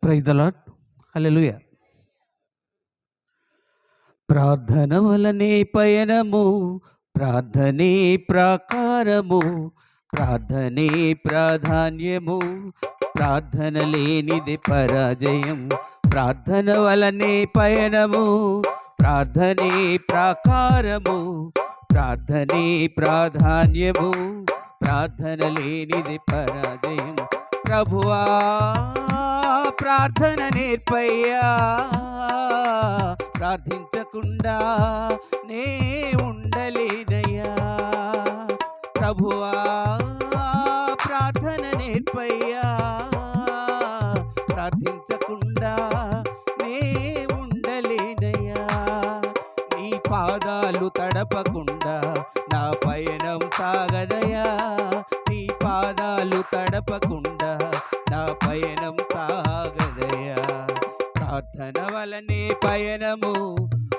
Praise the lord. హల్లెలూయా. ప్రార్థన వలనే పయనము, ప్రార్థనే ప్రాకారము, ప్రార్థనే ప్రాధాన్యము, ప్రార్థన లేనిది పరాజయం. ప్రార్థన వలనే పయనము, ప్రార్థనే ప్రాకారము, ప్రార్థనే ప్రాధాన్యము, ప్రార్థన లేనిది పరాజయం. ప్రభువా ప్రార్థన నేర్పయ్యా, ప్రార్థించకుండా నే ఉండలేనయ్యా. ప్రభువా ప్రార్థన నేర్పయ్యా, ప్రార్థించకుండా నే ఉండలేనయ్యా. నీ పాదాలు తడపకుండా నా పయనం సాగదయా. నీ పాదాలు తడపకుండా నా పయనం సాగదయా. ప్రార్థన వలనే పయనము,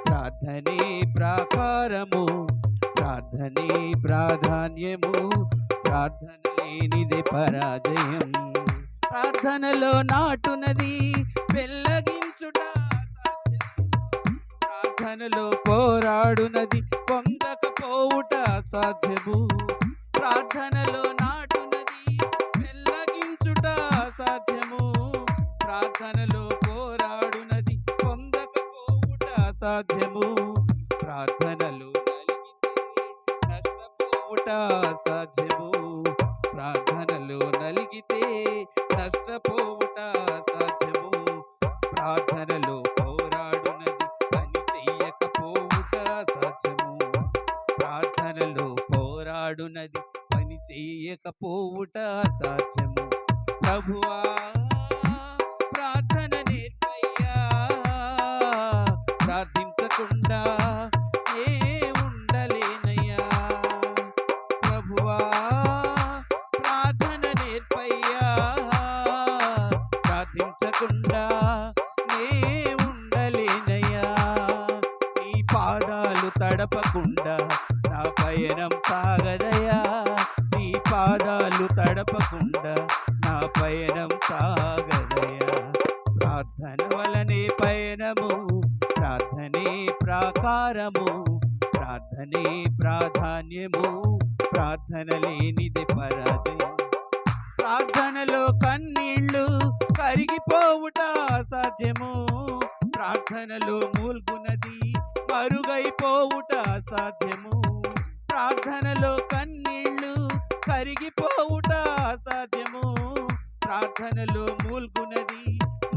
ప్రార్థనే ప్రాకారము, ప్రార్థనే ప్రాధాన్యము, ప్రార్థన లేనిదే పరాజయం. ప్రార్థనలో నాటునది పెళ్ళగించుట, ప్రార్థనలో పోరాడునది పొందకపోవుట సాధ్యము. ప్రార్థనలో నాటునది పెళ్ళగించుట సాధ్యము, ప్రార్థనలో పోరాడునది పొందకపోవుట సాధ్యము. ప్రార్థనలో నలిగితే నష్టపోవుట సాధ్యము, ప్రార్థనలో నలిగితే నష్టపోవుట సాధ్యము. ప్రార్థనలో పోరాడునది పని చెయ్యకపోవుట సాధ్యము, ప్రార్థనలో పోరాడునది పని చెయ్యకపోవుట సాధ్యము. ప్రభువా ప్రార్థన నేర్పయ్యా, ప్రార్థించకుండా ఏ ఉండలేనయ్యా. ప్రభువా ప్రార్థన నేర్పయ్యా, ప్రార్థించకుండా నే ఉండలేనయ్యా. నీ పాదాలు తడపకుండా నా పయనం సాగదయా. నీ పాదాలు తడపకుండా నా పయనం సాగదయా. ప్రార్థన వలనే పయనము, ప్రార్థనే ప్రాకారము, ప్రార్థనే ప్రాధాన్యము, ప్రార్థన లేనిది పరాజయం. ప్రార్థనలో కన్నీళ్ళు కరిగిపోవుట సాధ్యము, ప్రార్థనలో మూల్గునది మరుగైపోవుట సాధ్యము. ప్రార్థనలో కన్నీళ్ళు కరిగిపోవుట సాధ్యము, ప్రార్థనలో మూల్గునది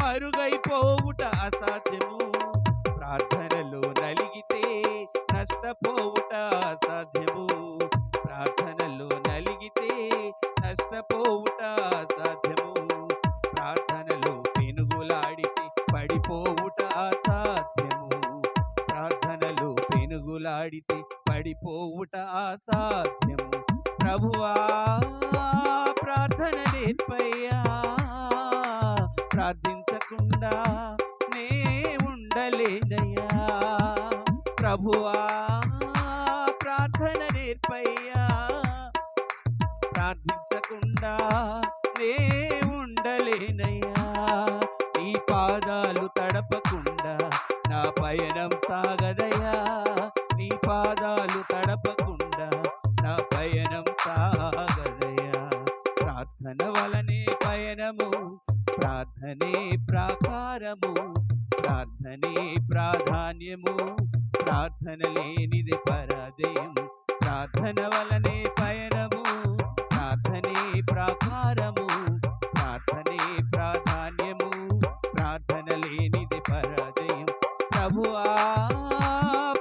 మరుగైపోవుట అసాధ్యము. ప్రార్థనలో నలిగితే నష్టపోవుట సాధ్యము, ప్రార్థనలో నలిగితే నష్టపోవుట సాధ్యము. ప్రార్థనలో పెనుగులాడితే పడిపోవుట అసాధ్యము, ప్రార్థనలో పెనుగులాడితే పడిపోవుట అసాధ్యము. ప్రభువా ప్రార్థన నేర్పయ్యా, ప్రార్థించకుండా నే ఉండలేనయ్యా. ప్రభువా ప్రార్థన నేర్పయ్యా, ప్రార్థించకుండా నే ఉండలేనయ్యా. నీ పాదాలు తడపకుండా నా పయనం సాగదయా. నీ పాదాలు తడపకుండా నా పయనం సాగదయా. ప్రార్థన వలనే పయనము, ప్రార్థనే ప్రాకారము, ప్రార్థనే ప్రాధాన్యము, ప్రార్థన లేనిది పరాజయం. ప్రార్థన వలనే పయనము, ప్రార్థనే ప్రాకారము, ప్రార్థనే ప్రాధాన్యము, ప్రార్థన లేనిది పరాజయం. ప్రభువా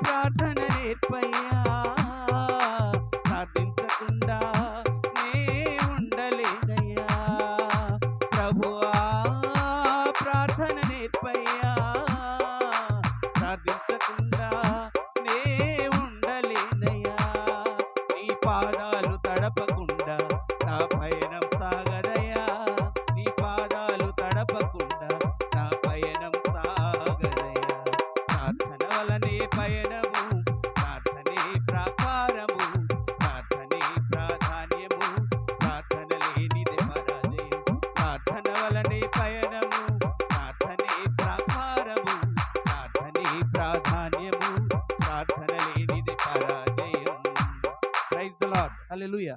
ప్రార్థన నేర్పయ్యా, ప్రార్థించకుండా నే ఉండలేనయ్యా. ప్రభువా ప్రార్థన నేర్పయ్యా, ప్రార్థించకుండా నే ఉండలేనయ్యా. నీ పాదాలు హల్లెలూయా.